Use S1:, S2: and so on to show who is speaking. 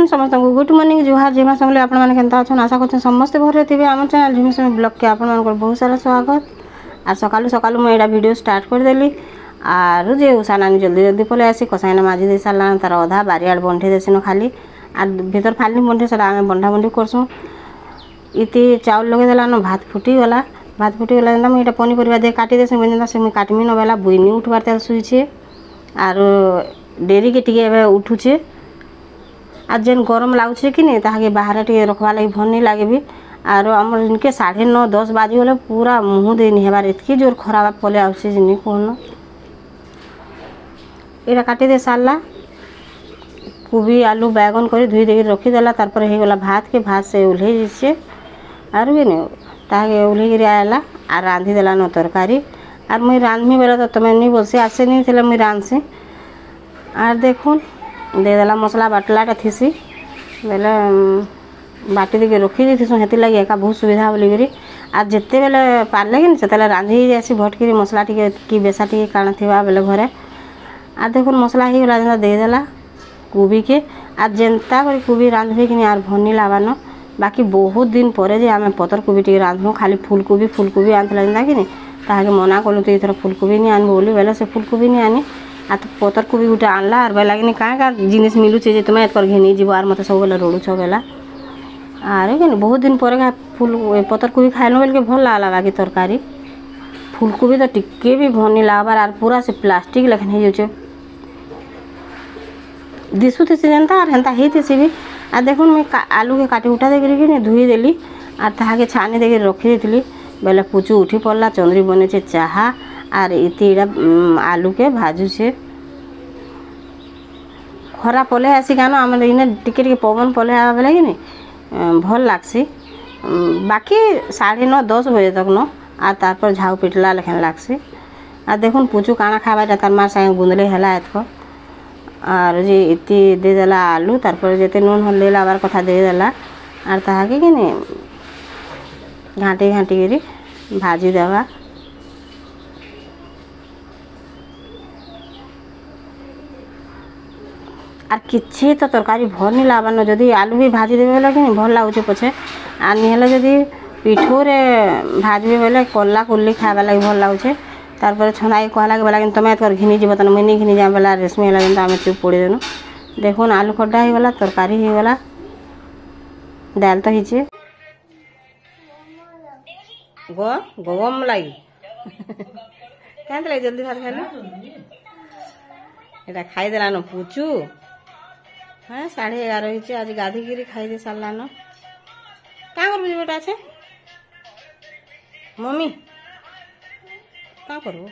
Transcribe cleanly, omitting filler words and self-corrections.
S1: Friend समस्त को good morning जुहार झिमा समले आपण माने केनता अछन आशा करछन समस्त भरे थिबे हमर चैनल झिमा सम ब्लॉग के आपण मानकर बहुत सारा स्वागत। आ सकालू सकालू मैं एडा वीडियो स्टार्ट कर देली आर जे उषा नानी जल्दी जल्दी पले आसी कसाइना माजी दे साला तार आधा बारियाड बंठी देसिनो खाली आ भीतर फालनी बंठी सदा आमे बंढा बंढी करसु। इति चाउल लगे देला न भात फुटी गला जंदा मैं एटा पनी परिवा दे काटी देसे जंदा से मैं काटमी न बेला बुइनी उठबार ते सुइछे आर डेरी के टिके एबे उठुछे। आज जेन गरम लागुछे कि नहीं ताके बाहर टे रखवा लगी भल नहीं लगे भी आर आम इनके 9:30 10 बाजी गले पूरा मुँह दे नहीं हेबार एतकी जोर खराब पले आउछे जिनी कोन एटा काटी दे सारला कोबी आलू बैगन कर धुई देके रखी देला तार पर हे गला भात के भात से उल्हे जिसे आर भी नहीं ताके उल्हे गिरी आला आर रांधी देला न तरकारी आर मुई रांधमी बेला तो तमे नहीं बोलसे आसे नहीं थिला मुई रांधसे आर देखुन दे देला मसला बाटलाटा थीसी बेले बाटी देके रखी देथिसु हेति लगे एका बहुत सुविधा बोली करी आज जिते बेले पारले कि सेतेले रांधी जासी भटकी मसला टिके कि बेसा टिके काण थिबा बेले घरे आ देखुन मसला ही गला जेंता दे देला कोबी के आज जेंता करी कोबी रांधबे कि आर भनी लाबानो बाकी बहुत दिन परे जे आमे पतर कोबी टिके रांधबो खाली फूलकोबी आनथला जेंता कि ताके मना कलु तो इथर फूलकोबी नहीं आनबो बोली बेले से फूलकोबी नहीं आनी आ तो पतर कोबी गुटे आनला आर बेला कि का जिनिस मिलुचे जे तुम एतकर घिनी जीव आर मते सब बेला रोडुछ बेला आर कि बहुत दिन पर फूल पतर कोबी खाइल बेल के भल लागला बाकी तरकारी फूलकोबी तो टिके भी भनी लागबार आर पूरा से प्लास्टिक लखन हो जाउछे दिसुथे से जनता आर हेंता हेते भी आ देखुन मैं आलू के काटी उठा देकरी कि धुई देली आर ताहाके छानी देके रखी देथिली बेले पुचू उठी पड़ला चंद्री बने चाहा आर इतिड़ा आलू के भाजू से खरा पले आसी गानो आम इने टिके टिके पवन पले आवा बेले कि भल लागसी बाकी 9:30 10 बजे तक न आ तार झाऊ पिटला लेखन लागसी आ देखुन पुचू काना खावा तार मार संगे गुंदले हला एतको आर जे इति दे देला आलू तार पर जेते नून हल्दी लाबार कथा दे देला आर ताहाके कि घाटी घाटी करी भाजी देवा आर किछि तो तरकारी भल नहीं लाबान जदि आलू भी भाजी देबे बेले कि भल लाଗୁचे पछे आ निहले जदि पिठोरे भाजबे बेले कोल्ला कुल्ली खाबा लागि भल लाଗୁचे तार पर छनाई कहला के बेला कि तमे एतकर घिनी जीव तन मनी घिनी जा बेला रेशमी हला जंता आमे चुप पड़ी देनु देखुन आलू खड्डा ही गला तरकारी ही गला दाल तो हिचे गम लगी क्या जल्दी भात खाइल एटा खाई देला न पुचू हाँ 11:30 आज गाधी गिरी खाई दे सारला न क्या करबू जी बेटा छे मम्मी क्या करबू